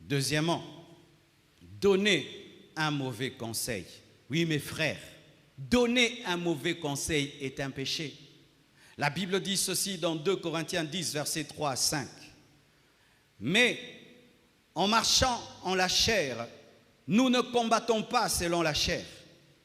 Deuxièmement, donner un mauvais conseil. Oui, mes frères, donner un mauvais conseil est un péché. La Bible dit ceci dans 2 Corinthiens 10, versets 3 à 5. Mais en marchant en la chair, nous ne combattons pas selon la chair,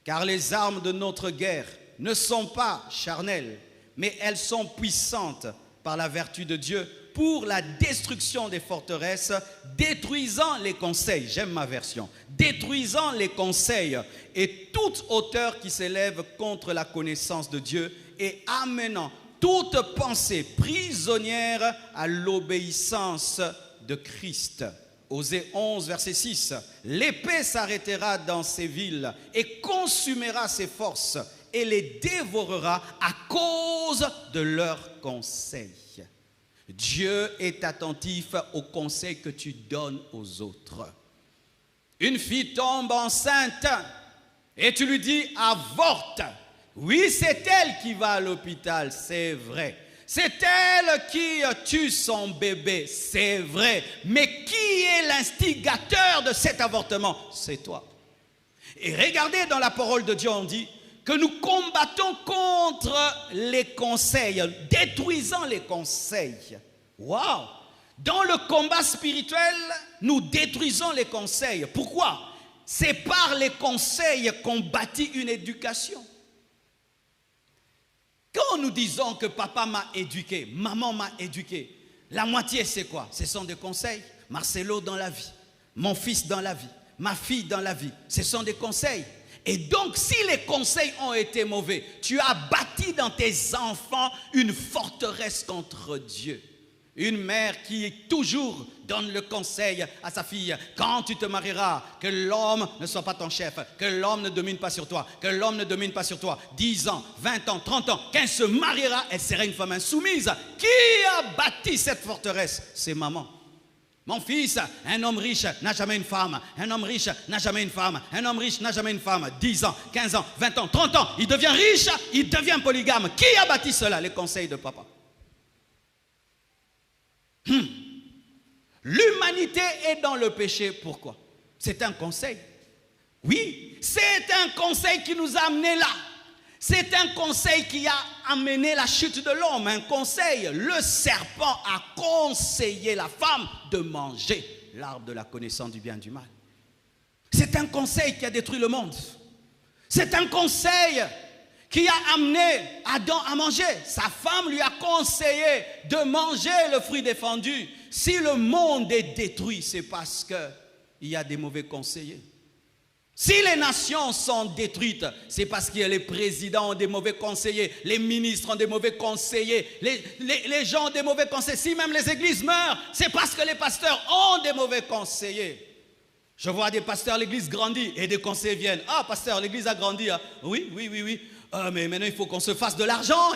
car les armes de notre guerre ne sont pas charnelles, mais elles sont puissantes par la vertu de Dieu pour la destruction des forteresses, détruisant les conseils, j'aime ma version, détruisant les conseils et toute hauteur qui s'élève contre la connaissance de Dieu et amenant toute pensée prisonnière à l'obéissance de Christ. Osée 11, verset 6. L'épée s'arrêtera dans ces villes et consumera ses forces et les dévorera à cause de leurs conseils. Dieu est attentif aux conseils que tu donnes aux autres. Une fille tombe enceinte et tu lui dis avorte. Oui, c'est elle qui va à l'hôpital, c'est vrai. C'est elle qui tue son bébé, c'est vrai. Mais qui est l'instigateur de cet avortement? C'est toi. Et regardez, dans la parole de Dieu, on dit que nous combattons contre les conseils, détruisant les conseils. Waouh! Dans le combat spirituel, nous détruisons les conseils. Pourquoi? C'est par les conseils qu'on bâtit une éducation. Quand nous disons que papa m'a éduqué, maman m'a éduqué, la moitié c'est quoi? Ce sont des conseils. Marcelo dans la vie, mon fils dans la vie, ma fille dans la vie, ce sont des conseils. Et donc si les conseils ont été mauvais, tu as bâti dans tes enfants une forteresse contre Dieu. Une mère qui toujours donne le conseil à sa fille, quand tu te marieras, que l'homme ne soit pas ton chef, que l'homme ne domine pas sur toi, que l'homme ne domine pas sur toi. 10 ans, 20 ans, 30 ans, quand elle se mariera, elle sera une femme insoumise. Qui a bâti cette forteresse? C'est maman. Mon fils, un homme riche n'a jamais une femme. Un homme riche n'a jamais une femme. Un homme riche n'a jamais une femme. 10 ans, 15 ans, 20 ans, 30 ans, il devient riche, il devient polygame. Qui a bâti cela? Les conseils de papa. L'humanité est dans le péché. Pourquoi? C'est un conseil. Oui, c'est un conseil qui nous a amenés là. C'est un conseil qui a amené la chute de l'homme. Un conseil. Le serpent a conseillé la femme de manger l'arbre de la connaissance du bien et du mal. C'est un conseil qui a détruit le monde. C'est un conseil qui a amené Adam à manger. Sa femme lui a conseillé de manger le fruit défendu. Si le monde est détruit, c'est parce qu'il y a des mauvais conseillers. Si les nations sont détruites, c'est parce que les présidents ont des mauvais conseillers, les ministres ont des mauvais conseillers, les gens ont des mauvais conseillers. Si même les églises meurent, c'est parce que les pasteurs ont des mauvais conseillers. Je vois des pasteurs, l'église grandit et des conseillers viennent. Ah, pasteur, l'église a grandi. Hein. Oui. Mais maintenant, il faut qu'on se fasse de l'argent.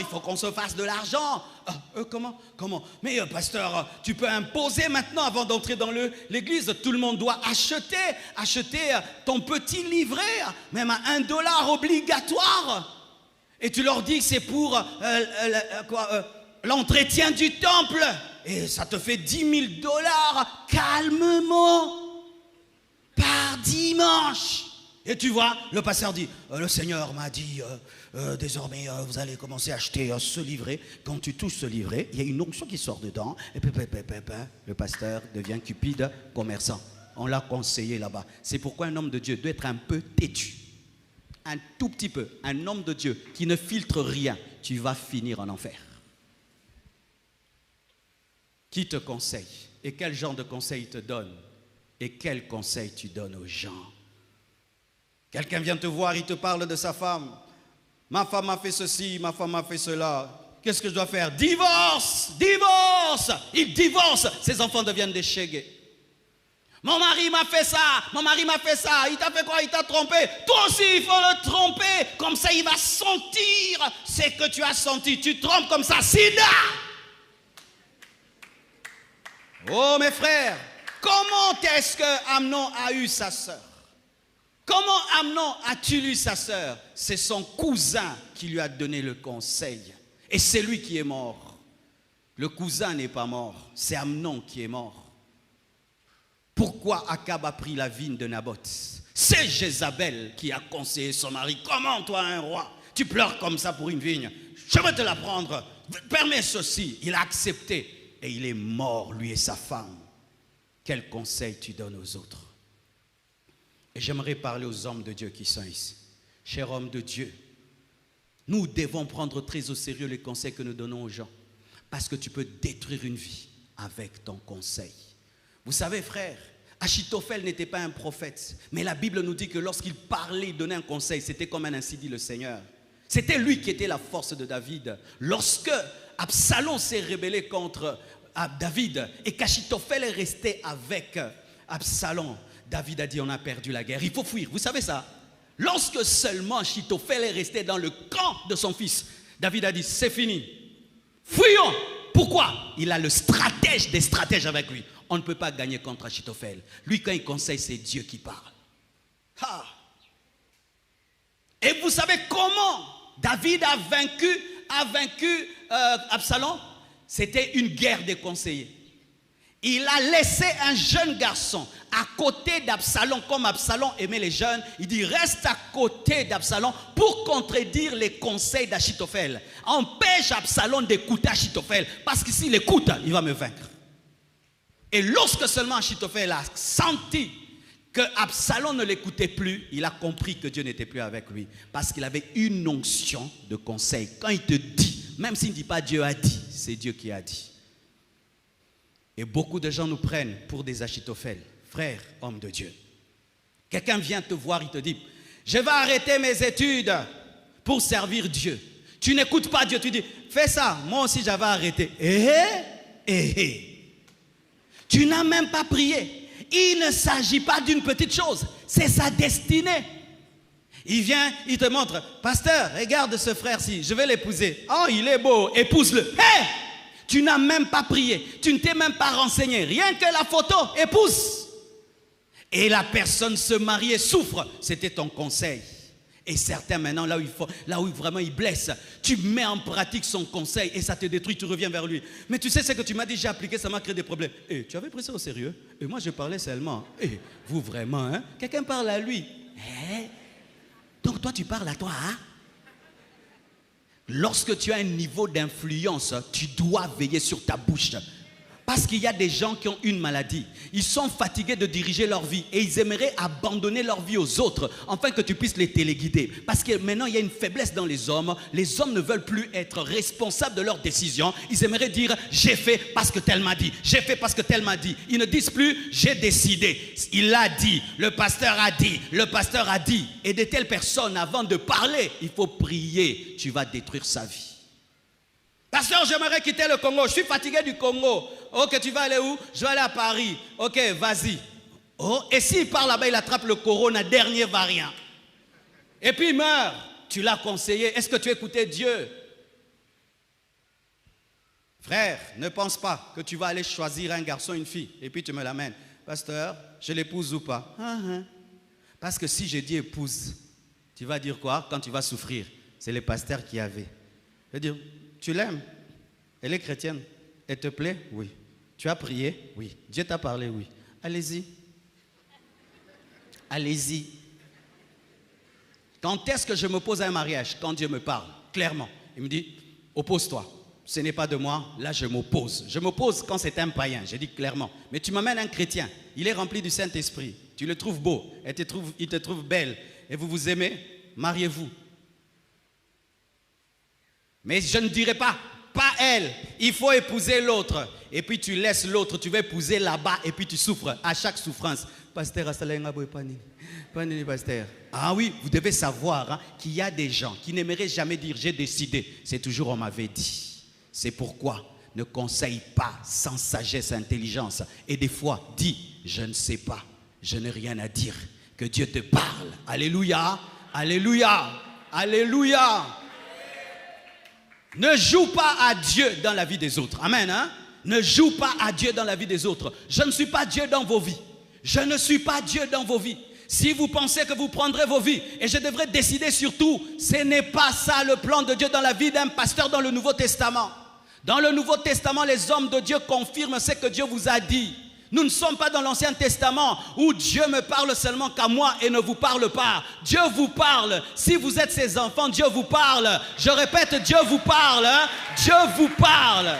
Comment? Mais pasteur, tu peux imposer maintenant avant d'entrer dans l'église. Tout le monde doit acheter ton petit livret, même à $1 obligatoire. Et tu leur dis que c'est pour l'entretien du temple. Et ça te fait $10 000 calmement par dimanche. Et tu vois, le pasteur dit, le Seigneur m'a dit, désormais vous allez commencer à acheter ce livret. Quand tu touches ce livret, il y a une onction qui sort dedans. Et le pasteur devient cupide commerçant. On l'a conseillé là-bas. C'est pourquoi un homme de Dieu doit être un peu têtu. Un tout petit peu. Un homme de Dieu qui ne filtre rien. Tu vas finir en enfer. Qui te conseille? Et quel genre de conseil il te donne? Et quel conseil tu donnes aux gens? Quelqu'un vient te voir, il te parle de sa femme. Ma femme a fait ceci, ma femme a fait cela. Qu'est-ce que je dois faire? Divorce! Il divorce. Ses enfants deviennent des chégués. Mon mari m'a fait ça. Il t'a fait quoi? Il t'a trompé. Toi aussi, il faut le tromper. Comme ça, il va sentir ce que tu as senti. Tu trompes comme ça. Sida! Oh, mes frères, comment est-ce que Amnon a eu sa sœur? Comment Amnon a-t-il eu sa sœur? C'est son cousin qui lui a donné le conseil. Et c'est lui qui est mort. Le cousin n'est pas mort, c'est Amnon qui est mort. Pourquoi Akab a pris la vigne de Naboth? C'est Jézabel qui a conseillé son mari. Comment toi, un roi, tu pleures comme ça pour une vigne? Je vais te la prendre. Permets ceci. Il a accepté et il est mort, lui et sa femme. Quel conseil tu donnes aux autres? Et j'aimerais parler aux hommes de Dieu qui sont ici. Chers hommes de Dieu, nous devons prendre très au sérieux les conseils que nous donnons aux gens. Parce que tu peux détruire une vie avec ton conseil. Vous savez, frère, Achitophel n'était pas un prophète. Mais la Bible nous dit que lorsqu'il parlait, il donnait un conseil. C'était comme un ainsi dit le Seigneur. C'était lui qui était la force de David. Lorsque Absalom s'est rébellé contre David et qu'Achitophel est resté avec Absalom, David a dit on a perdu la guerre, il faut fuir. Vous savez ça? Lorsque seulement Achitophel est resté dans le camp de son fils, David a dit c'est fini, fuyons. Pourquoi? Il a le stratège des stratèges avec lui. On ne peut pas gagner contre Achitophel. Lui, quand il conseille, c'est Dieu qui parle. Ah. Et vous savez comment David a vaincu Absalom? C'était une guerre des conseillers. Il a laissé un jeune garçon à côté d'Absalom, comme Absalom aimait les jeunes. Il dit reste à côté d'Absalom pour contredire les conseils d'Achitophel. Empêche Absalom d'écouter Achitophel, parce que s'il écoute, il va me vaincre. Et lorsque seulement Achitophel a senti que Absalom ne l'écoutait plus, il a compris que Dieu n'était plus avec lui, parce qu'il avait une onction de conseil. Quand il te dit, même s'il ne dit pas Dieu a dit, c'est Dieu qui a dit. Et beaucoup de gens nous prennent pour des Achitophel. Frère, homme de Dieu. Quelqu'un vient te voir, il te dit, je vais arrêter mes études pour servir Dieu. Tu n'écoutes pas Dieu, tu dis, fais ça, moi aussi j'avais arrêté. Tu n'as même pas prié. Il ne s'agit pas d'une petite chose, c'est sa destinée. Il vient, il te montre, pasteur, regarde ce frère-ci, je vais l'épouser. Oh, il est beau, épouse-le. Tu n'as même pas prié, tu ne t'es même pas renseigné, rien que la photo, épouse. Et la personne se marie et souffre, c'était ton conseil. Et certains maintenant, là où vraiment il blesse, tu mets en pratique son conseil et ça te détruit, tu reviens vers lui. Mais tu sais ce que tu m'as dit, j'ai appliqué, ça m'a créé des problèmes. Tu avais pris ça au sérieux? Et moi je parlais seulement. Vous vraiment, hein? Quelqu'un parle à lui. Donc toi tu parles à toi, hein? Lorsque tu as un niveau d'influence, tu dois veiller sur ta bouche. Parce qu'il y a des gens qui ont une maladie. Ils sont fatigués de diriger leur vie et ils aimeraient abandonner leur vie aux autres afin que tu puisses les téléguider. Parce que maintenant, il y a une faiblesse dans les hommes. Les hommes ne veulent plus être responsables de leurs décisions. Ils aimeraient dire « j'ai fait parce que tel m'a dit ». J'ai fait parce que tel m'a dit. Ils ne disent plus « j'ai décidé ». Il a dit, le pasteur a dit, le pasteur a dit. Et de telles personnes, avant de parler, il faut prier. Tu vas détruire sa vie. Pasteur, j'aimerais quitter le Congo. Je suis fatigué du Congo. Ok, tu vas aller où? Je vais aller à Paris. Ok, vas-y. Oh, et s'il part là-bas, il attrape le corona, dernier variant. Et puis il meurt. Tu l'as conseillé. Est-ce que tu as écouté Dieu? Frère, ne pense pas que tu vas aller choisir un garçon, une fille, et puis tu me l'amènes. Pasteur, je l'épouse ou pas? Parce que si je dis épouse, tu vas dire quoi quand tu vas souffrir? C'est le pasteur qui avait. Je veux dire, tu l'aimes? Elle est chrétienne. Elle te plaît? Oui. Tu as prié? Oui. Dieu t'a parlé? Oui. Allez-y. Allez-y. Quand est-ce que je me pose à un mariage? Quand Dieu me parle, clairement. Il me dit, oppose-toi. Ce n'est pas de moi, là je m'oppose. Je m'oppose quand c'est un païen, j'ai dit clairement. Mais tu m'amènes un chrétien, il est rempli du Saint-Esprit. Tu le trouves beau, il te trouve belle, et vous vous aimez, mariez-vous. Mais je ne dirai pas elle, il faut épouser l'autre. Et puis tu laisses l'autre, tu vas épouser là-bas et puis tu souffres à chaque souffrance. Pasteur, pasteur. Ah oui, vous devez savoir qu'il y a des gens qui n'aimeraient jamais dire j'ai décidé. C'est toujours on m'avait dit. C'est pourquoi ne conseille pas sans sagesse et intelligence. Et des fois, dis je ne sais pas, je n'ai rien à dire. Que Dieu te parle. Alléluia, alléluia, alléluia. Ne joue pas à Dieu dans la vie des autres. Amen. Ne joue pas à Dieu dans la vie des autres. Je ne suis pas Dieu dans vos vies. Je ne suis pas Dieu dans vos vies. Si vous pensez que vous prendrez vos vies et je devrais décider sur tout, ce n'est pas ça le plan de Dieu dans la vie d'un pasteur dans le Nouveau Testament. Dans le Nouveau Testament, les hommes de Dieu confirment ce que Dieu vous a dit. Nous ne sommes pas dans l'Ancien Testament où Dieu me parle seulement qu'à moi et ne vous parle pas. Dieu vous parle. Si vous êtes ses enfants, Dieu vous parle. Je répète, Dieu vous parle. Hein? Dieu vous parle.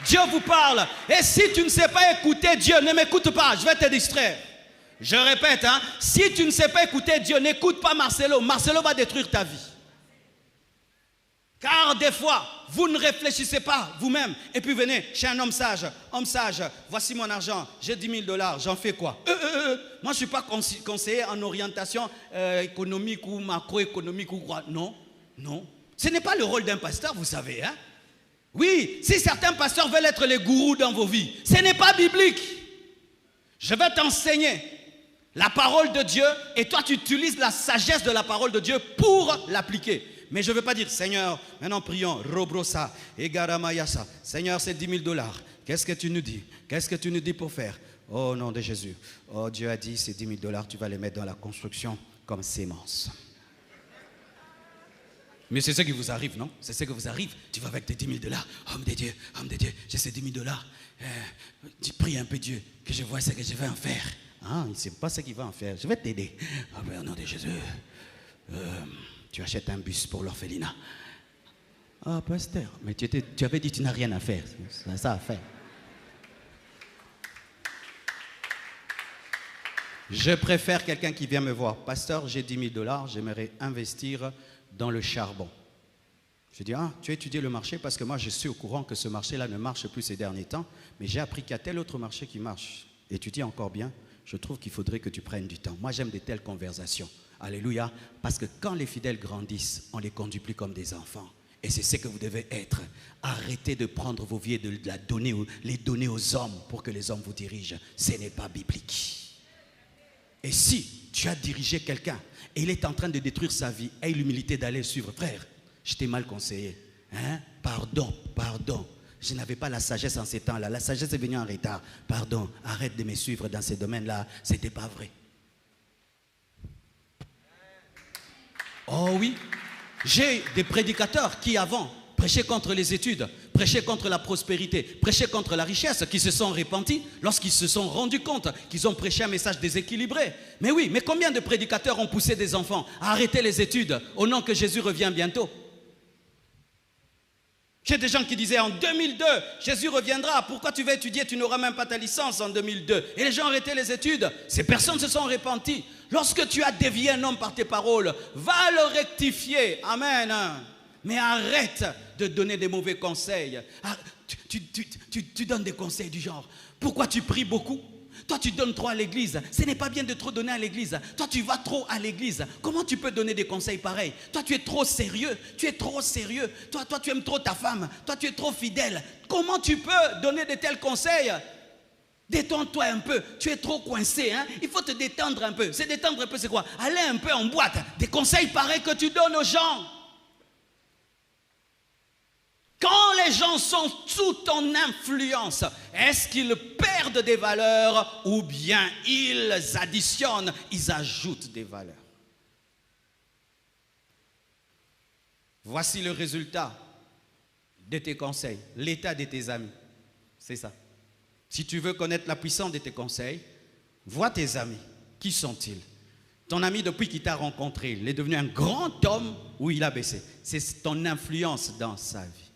Dieu vous parle. Et si tu ne sais pas écouter Dieu, ne m'écoute pas, je vais te distraire. Je répète, hein, si tu ne sais pas écouter Dieu, n'écoute pas Marcelo. Marcelo va détruire ta vie. Car des fois, vous ne réfléchissez pas vous-même. Et puis venez chez un homme sage. Homme sage, voici mon argent. J'ai 10 000 $. J'en fais quoi? Moi, je ne suis pas conseiller en orientation économique ou macroéconomique ou quoi. Non, non. Ce n'est pas le rôle d'un pasteur, vous savez. Hein? Oui, si certains pasteurs veulent être les gourous dans vos vies, ce n'est pas biblique. Je vais t'enseigner la parole de Dieu et toi, tu utilises la sagesse de la parole de Dieu pour l'appliquer. Mais je ne veux pas dire, Seigneur, maintenant prions, Robrosa, Egaramayasa. Seigneur, c'est 10 000 $. Qu'est-ce que tu nous dis? Qu'est-ce que tu nous dis pour faire? Oh, nom de Jésus. Oh, Dieu a dit, ces 10 000 $, tu vas les mettre dans la construction comme sémence. Mais c'est ce qui vous arrive, non? C'est ce qui vous arrive. Tu vas avec tes 10 000 $. Homme de Dieu, j'ai ces 10 000 $. Tu pries un peu Dieu, que je vois ce que je vais en faire. Ah, il ne sait pas ce qu'il va en faire. Je vais t'aider. Oh, mais au nom de Jésus. Tu achètes un bus pour l'orphelinat. Ah, pasteur, mais tu avais dit que tu n'as rien à faire. C'est ça à faire. Je préfère quelqu'un qui vient me voir. Pasteur, j'ai 10 000 $, j'aimerais investir dans le charbon. Je dis, ah, tu as étudié le marché parce que moi, je suis au courant que ce marché-là ne marche plus ces derniers temps, mais j'ai appris qu'il y a tel autre marché qui marche. Et tu dis encore bien, je trouve qu'il faudrait que tu prennes du temps. Moi, j'aime de telles conversations. Alléluia. Parce que quand les fidèles grandissent, on ne les conduit plus comme des enfants. Et c'est ce que vous devez être. Arrêtez de prendre vos vies et de les donner aux hommes pour que les hommes vous dirigent. Ce n'est pas biblique. Et si tu as dirigé quelqu'un et il est en train de détruire sa vie, aie l'humilité d'aller le suivre. Frère, je t'ai mal conseillé. Hein? Pardon. Je n'avais pas la sagesse en ces temps-là. La sagesse est venue en retard. Pardon, arrête de me suivre dans ces domaines-là. Ce n'était pas vrai. Oh oui, j'ai des prédicateurs qui avant prêchaient contre les études, prêchaient contre la prospérité, prêchaient contre la richesse, qui se sont repentis lorsqu'ils se sont rendus compte qu'ils ont prêché un message déséquilibré. Mais oui, mais combien de prédicateurs ont poussé des enfants à arrêter les études au nom que Jésus revient bientôt? J'ai des gens qui disaient en 2002, Jésus reviendra, pourquoi tu vas étudier, tu n'auras même pas ta licence en 2002. Et les gens ont arrêté les études, ces personnes se sont repenties. Lorsque tu as dévié un homme par tes paroles, va le rectifier, amen. Mais arrête de donner des mauvais conseils. Tu donnes des conseils du genre, pourquoi tu pries beaucoup? Toi, tu donnes trop à l'église. Ce n'est pas bien de trop donner à l'église. Toi, tu vas trop à l'église. Comment tu peux donner des conseils pareils? Toi, tu es trop sérieux. Tu es trop sérieux. Toi, tu aimes trop ta femme. Toi, tu es trop fidèle. Comment tu peux donner de tels conseils? Détends-toi un peu. Tu es trop coincé. Hein? Il faut te détendre un peu. Se détendre un peu, c'est quoi? Aller un peu en boîte. Des conseils pareils que tu donnes aux gens. Quand les gens sont sous ton influence, est-ce qu'ils perdent des valeurs ou bien ils additionnent, ils ajoutent des valeurs? Voici le résultat de tes conseils, l'état de tes amis. C'est ça. Si tu veux connaître la puissance de tes conseils, vois tes amis. Qui sont-ils? Ton ami, depuis qu'il t'a rencontré, il est devenu un grand homme ou il a baissé? C'est ton influence dans sa vie.